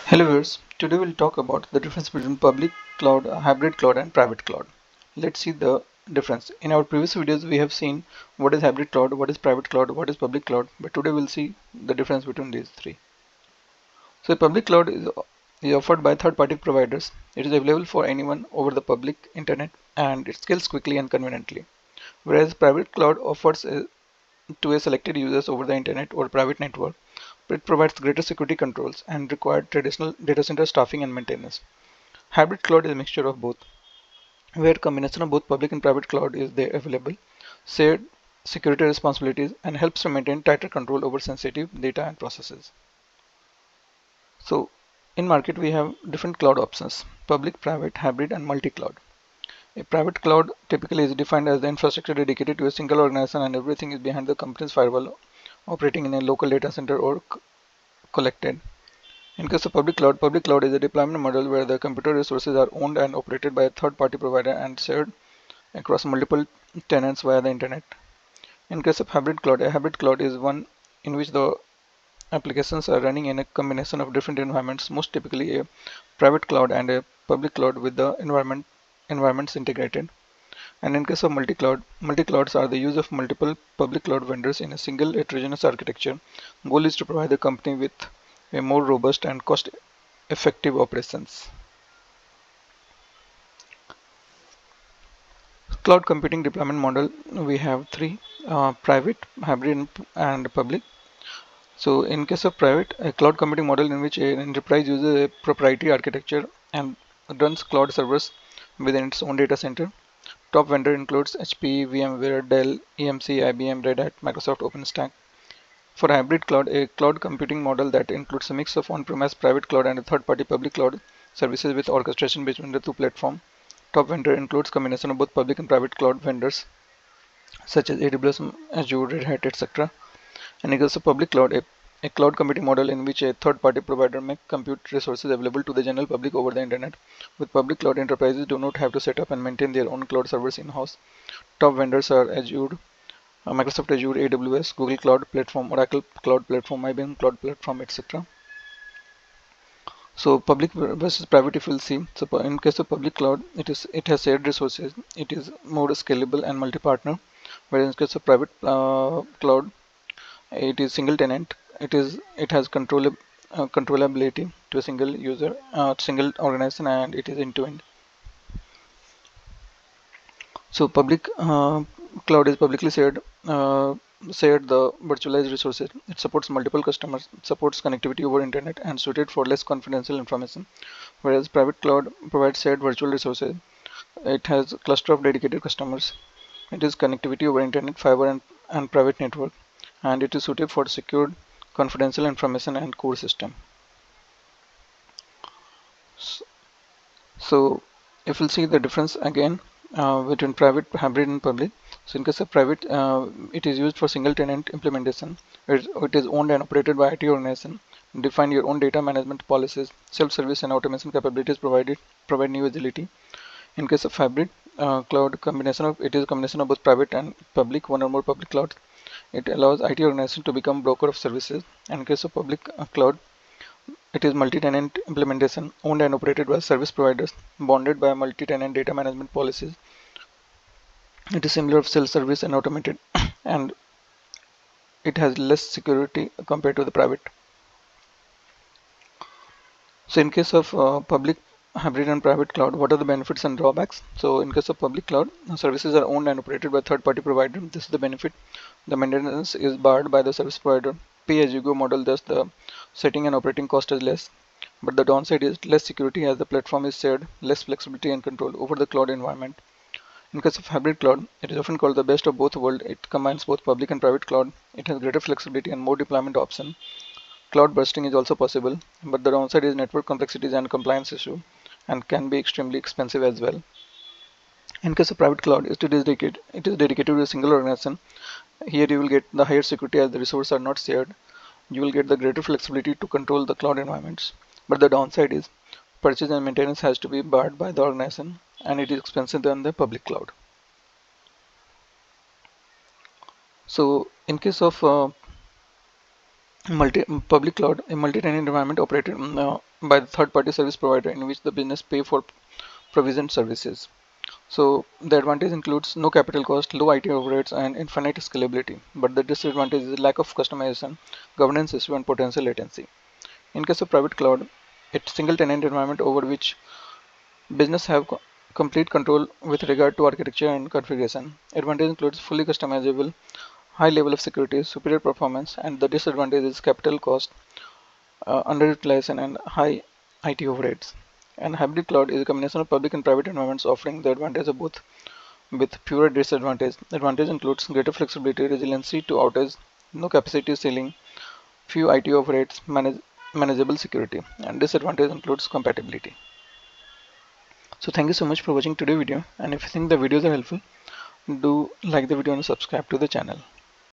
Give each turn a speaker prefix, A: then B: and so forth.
A: Hello viewers, today we'll talk about the difference between public cloud, hybrid cloud and private cloud. Let's see the difference. In our previous videos we have seen what is hybrid cloud, what is private cloud, what is public cloud, but today we'll see the difference between these three. So public cloud is offered by third-party providers. It is available for anyone over the public internet and it scales quickly and conveniently. Whereas private cloud offers to a selected users over the internet or private network, but it provides greater security controls and required traditional data center staffing and maintenance. Hybrid cloud is a mixture of both, where combination of both public and private cloud is there available, shared security responsibilities, and helps to maintain tighter control over sensitive data and processes. So, in market we have different cloud options: public, private, hybrid, and multi-cloud. A private cloud typically is defined as the infrastructure dedicated to a single organization and everything is behind the company's firewall operating in a local data center or collected. In case of public cloud is a deployment model where the computer resources are owned and operated by a third-party provider and shared across multiple tenants via the internet. In case of a hybrid cloud is one in which the applications are running in a combination of different environments, most typically a private cloud and a public cloud with the environments integrated. And in case of multi-clouds are the use of multiple public cloud vendors in a single heterogeneous architecture. Goal is to provide the company with a more robust and cost-effective operations. Cloud computing deployment model, we have three: private, hybrid, and public. So in case of private, a cloud computing model in which an enterprise uses a proprietary architecture and runs cloud servers within its own data center. Top vendor includes HP, VMware, Dell, EMC, IBM, Red Hat, Microsoft OpenStack. For hybrid cloud, a cloud computing model that includes a mix of on-premise private cloud and a third-party public cloud services with orchestration between the two platforms. Top vendor includes combination of both public and private cloud vendors such as AWS, Azure, Red Hat, etc. And it is a public cloud, a cloud computing model in which a third-party provider makes compute resources available to the general public over the internet. With public cloud, enterprises do not have to set up and maintain their own cloud servers in-house. Top vendors are Azure, Microsoft Azure, AWS, Google Cloud Platform, Oracle Cloud Platform, IBM Cloud Platform, etc. So public versus private, if you'll see, so in case of public cloud, it has shared resources, it is more scalable and multi-partner. Whereas in case of private cloud, it is single tenant. It has controllability to a single user, single organization, and it is end-to-end. So public cloud is publicly shared the virtualized resources. It supports multiple customers, supports connectivity over internet, and suited for less confidential information. Whereas private cloud provides shared virtual resources. It has a cluster of dedicated customers. It is connectivity over internet, fiber, and private network, and it is suited for secured confidential information and core system. So if we'll see the difference again between private, hybrid, and public. So in case of private, it is used for single tenant implementation. It is owned and operated by IT organization. Define your own data management policies. Self-service and automation capabilities provide new agility. In case of hybrid cloud, it is a combination of both private and public, one or more public clouds. It allows IT organization to become broker of services. And in case of public cloud, it is multi-tenant implementation owned and operated by service providers, bounded by multi-tenant data management policies. It is similar of self-service and automated, and it has less security compared to the private. So in case of public, hybrid, and private cloud, what are the benefits and drawbacks? So in case of public cloud, services are owned and operated by third-party provider. This is the benefit. The maintenance is barred by the service provider. Pay-as-you-go model, thus the setting and operating cost is less. But the downside is less security as the platform is shared, less flexibility and control over the cloud environment. In case of hybrid cloud, it is often called the best of both worlds. It combines both public and private cloud. It has greater flexibility and more deployment options. Cloud bursting is also possible, but the downside is network complexities and compliance issue, and can be extremely expensive as well. In case of private cloud, it is dedicated to a single organization. Here you will get the higher security as the resources are not shared. You will get the greater flexibility to control the cloud environments. But the downside is purchase and maintenance has to be barred by the organization, and it is expensive than the public cloud. So in case of Public cloud, a multi-tenant environment operated by the third-party service provider in which the business pay for provisioned services. So the advantage includes no capital cost, low IT overheads, and infinite scalability. But the disadvantage is lack of customization, governance issue, and potential latency. In case of private cloud, it's single-tenant environment over which business have complete control with regard to architecture and configuration. Advantage includes fully customizable, high level of security, superior performance, and the disadvantage is capital cost, underutilization, and high IT overheads. And hybrid cloud is a combination of public and private environments offering the advantage of both with fewer disadvantages. Advantage includes greater flexibility, resiliency to outage, no capacity ceiling, few IT overheads, manageable security, and disadvantage includes compatibility. So thank you so much for watching today's video, and if you think the videos are helpful, do like the video and subscribe to the channel.